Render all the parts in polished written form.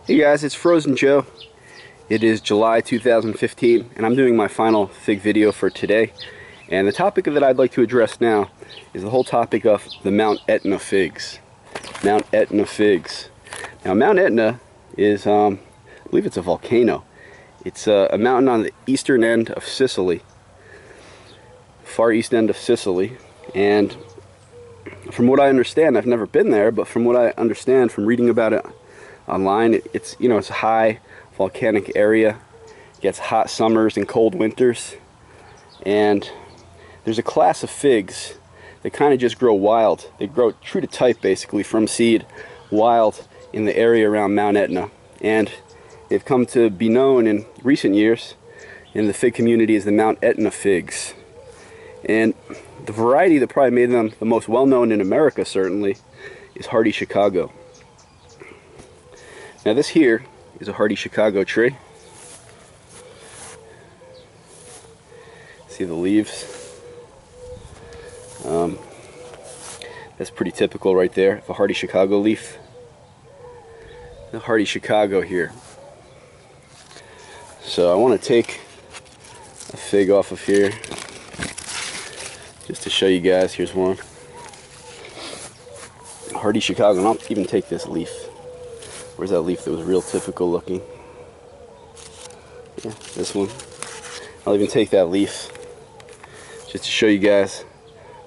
Hey guys, it's Frozen Joe. It is July 2015 and I'm doing my final fig video for today. And the topic that I'd like to address now is the whole topic of the Mount Etna figs. Mount Etna figs. Now Mount Etna is, I believe it's a volcano. It's a mountain on the eastern end of Sicily. Far east end of Sicily. And from what I understand, I've never been there, but from what I understand from reading about it online, it's a high volcanic area. It gets hot summers and cold winters, and there's a class of figs that kind of just grow wild. They grow true to type, basically from seed, wild in the area around Mount Etna, and they've come to be known in recent years in the fig community as the Mount Etna figs. And the variety that probably made them the most well-known in America, certainly, is Hardy Chicago. Now this here is a Hardy Chicago tree. See the leaves? That's pretty typical right there, of a Hardy Chicago leaf. The Hardy Chicago here. So I want to take a fig off of here, just to show you guys. Here's one. Hardy Chicago, and I'll even take this leaf. Where's that leaf that was real typical looking? Yeah, this one. I'll even take that leaf just to show you guys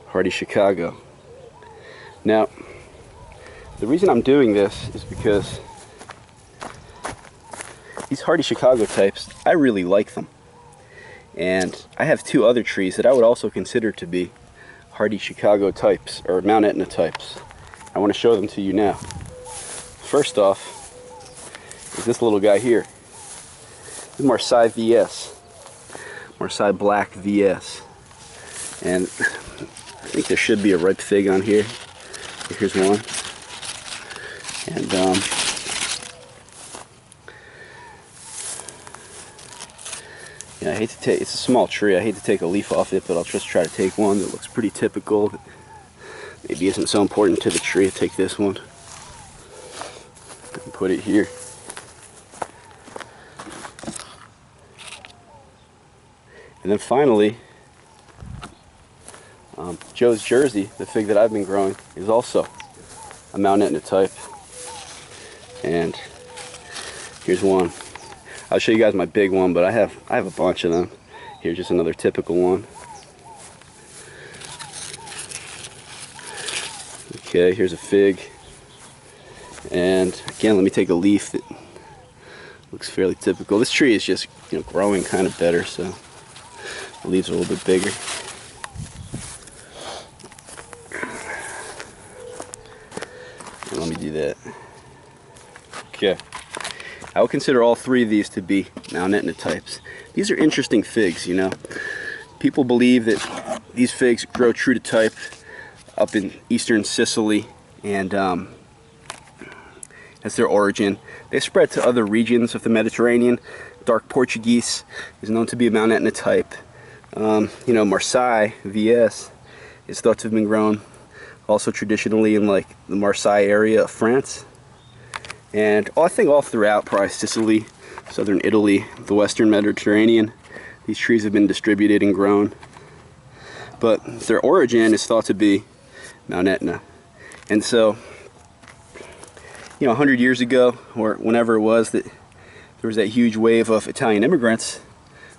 Hardy Chicago. Now, the reason I'm doing this is because these Hardy Chicago types, I really like them. And I have two other trees that I would also consider to be Hardy Chicago types, or Mount Etna types. I want to show them to you now. First off is this little guy here. This is Marseille VS. Marseille Black VS. And I think there should be a ripe fig on here. Here's one. And yeah, I hate to take, it's a small tree, I hate to take a leaf off it, but I'll just try to take one that looks pretty typical, that maybe isn't so important to the tree. I'll take this one and put it here. And then finally, Joe's Jersey, the fig that I've been growing, is also a Mount Etna type. And here's one. I'll show you guys my big one, but I have a bunch of them. Here's just another typical one. Okay, here's a fig. And again, let me take a leaf that looks fairly typical. This tree is just growing kind of better, so the leaves are a little bit bigger. And let me do that. Okay. I would consider all three of these to be Mount Etna types. These are interesting figs, People believe that these figs grow true to type up in eastern Sicily, and that's their origin. They spread to other regions of the Mediterranean. Dark Portuguese is known to be a Mount Etna type. Marseille VS is thought to have been grown also traditionally in like the Marseille area of France. And I think all throughout probably Sicily, southern Italy, the western Mediterranean, these trees have been distributed and grown. But their origin is thought to be Mount Etna. And so, 100 years ago, or whenever it was that there was that huge wave of Italian immigrants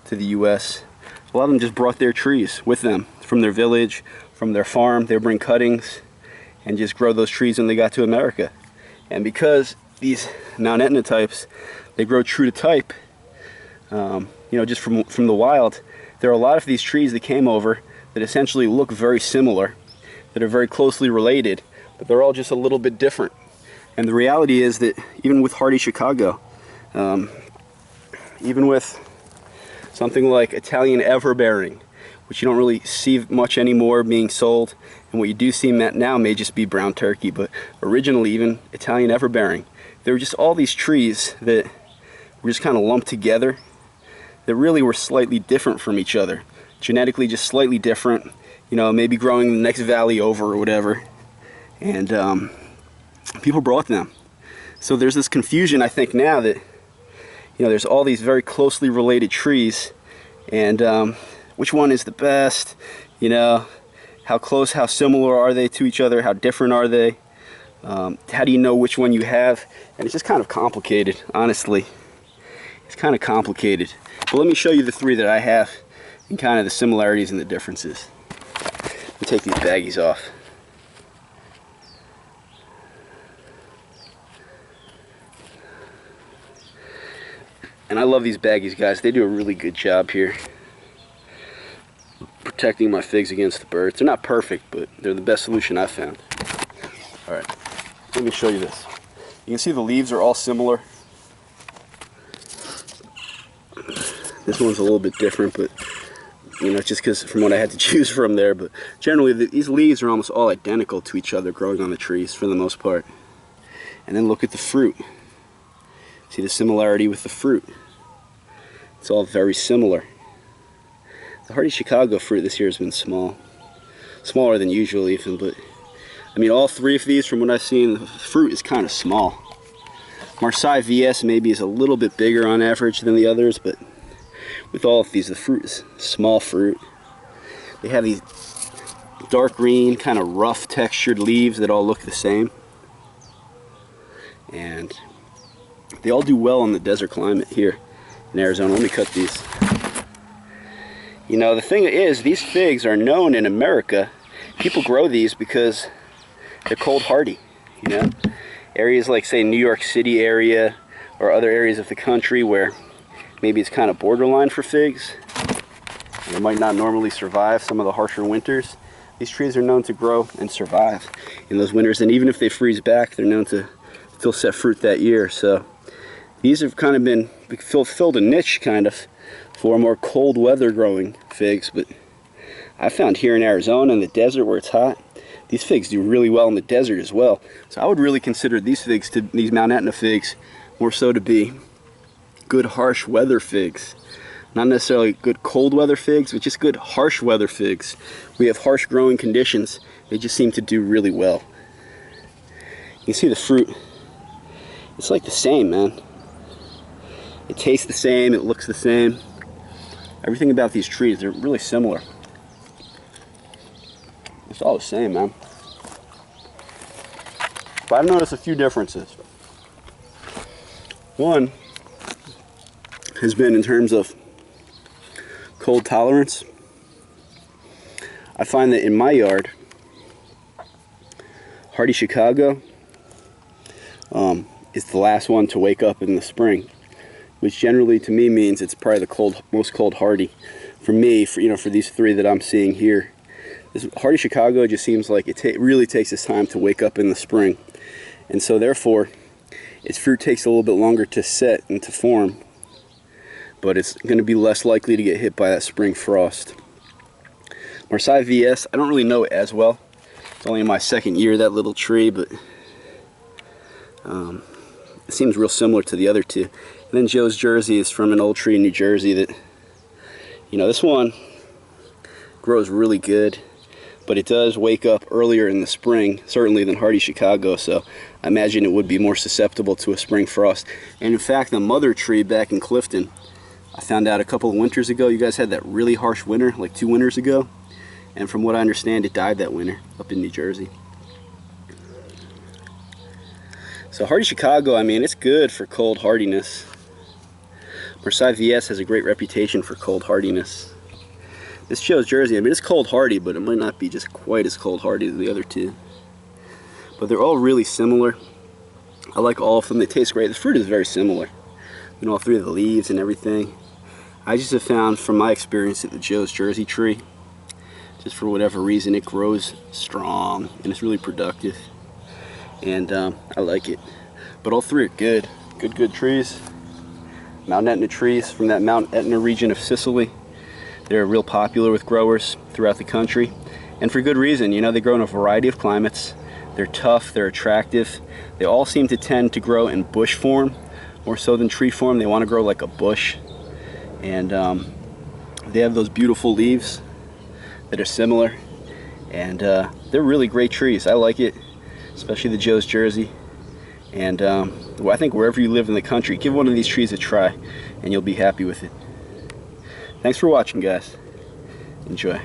to the US, a lot of them just brought their trees with them from their village, from their farm. They would bring cuttings and just grow those trees when they got to America. And because these Mount Etna types, they grow true to type, just from the wild, there are a lot of these trees that came over that essentially look very similar, that are very closely related, but they're all just a little bit different. And the reality is that even with Hardy Chicago, even with something like Italian everbearing, which you don't really see much anymore being sold, and what you do see now may just be brown turkey, but originally even Italian everbearing, there were just all these trees that were just kind of lumped together that really were slightly different from each other, genetically just slightly different, maybe growing in the next valley over or whatever. And people brought them. So there's this confusion, I think, now that, you know, there's all these very closely related trees, and which one is the best, you know, how close, how similar are they to each other, how different are they, how do you know which one you have? And it's just kind of complicated, honestly. It's kind of complicated. But let me show you the three that I have and kind of the similarities and the differences. Let me take these baggies off. And I love these baggies, guys. They do a really good job here protecting my figs against the birds. They're not perfect, but they're the best solution I've found. All right, let me show you this. You can see the leaves are all similar. This one's a little bit different, but you know, just because from what I had to choose from there. But generally, these leaves are almost all identical to each other growing on the trees for the most part. And then look at the fruit. See the similarity with the fruit. It's all very similar. The hardy Chicago fruit this year has been small. Smaller than usual even, but I mean all three of these, from what I've seen, the fruit is kind of small. Marseille VS maybe is a little bit bigger on average than the others, but with all of these, the fruit is small fruit. They have these dark green, kind of rough textured leaves that all look the same. And they all do well in the desert climate here in Arizona. Let me cut these. You know, the thing is, these figs are known in America. People grow these because they're cold hardy, you know. Areas like, say, New York City area or other areas of the country where maybe it's kind of borderline for figs. They might not normally survive some of the harsher winters. These trees are known to grow and survive in those winters, and even if they freeze back, they're known to still set fruit that year. So these have kind of been filled a niche kind of for more cold weather growing figs, but I found here in Arizona in the desert where it's hot, these figs do really well in the desert as well. So I would really consider these Mount Etna figs more so to be good harsh weather figs. Not necessarily good cold weather figs, but just good harsh weather figs. We have harsh growing conditions. They just seem to do really well. You can see the fruit. It's like the same, man. It tastes the same, it looks the same. Everything about these trees, they're really similar. It's all the same, man. But I've noticed a few differences. One has been in terms of cold tolerance. I find that in my yard, hardy Chicago is the last one to wake up in the spring, which generally to me means it's probably the most cold hardy. For me, for these three that I'm seeing here, this hardy Chicago just seems like it really takes its time to wake up in the spring, and so therefore its fruit takes a little bit longer to set and to form, but it's going to be less likely to get hit by that spring frost. Marseille VS, I don't really know it as well. It's only in my second year, that little tree, but it seems real similar to the other two. And then Joe's Jersey is from an old tree in New Jersey that, you know, this one grows really good, but it does wake up earlier in the spring, certainly than hardy Chicago, so I imagine it would be more susceptible to a spring frost. And in fact, the mother tree back in Clifton, I found out a couple of winters ago, you guys had that really harsh winter, like 2 winters ago, and from what I understand, it died that winter up in New Jersey. So hardy Chicago, I mean, it's good for cold hardiness. Marseille VS has a great reputation for cold hardiness. This Joe's Jersey, I mean, it's cold hardy, but it might not be just quite as cold hardy as the other two. But they're all really similar. I like all of them. They taste great. The fruit is very similar. You know, all three of the leaves and everything. I just have found from my experience that the Joe's Jersey tree, just for whatever reason, it grows strong and it's really productive. And I like it. But all three are good. Good trees. Mount Etna trees from that Mount Etna region of Sicily. They're real popular with growers throughout the country, and for good reason. You know, they grow in a variety of climates. They're tough, they're attractive. They all seem to tend to grow in bush form, more so than tree form. They want to grow like a bush, and they have those beautiful leaves that are similar, and they're really great trees. I like it, especially the Joe's Jersey. And well, I think wherever you live in the country, give one of these trees a try and you'll be happy with it. Thanks for watching, guys. Enjoy.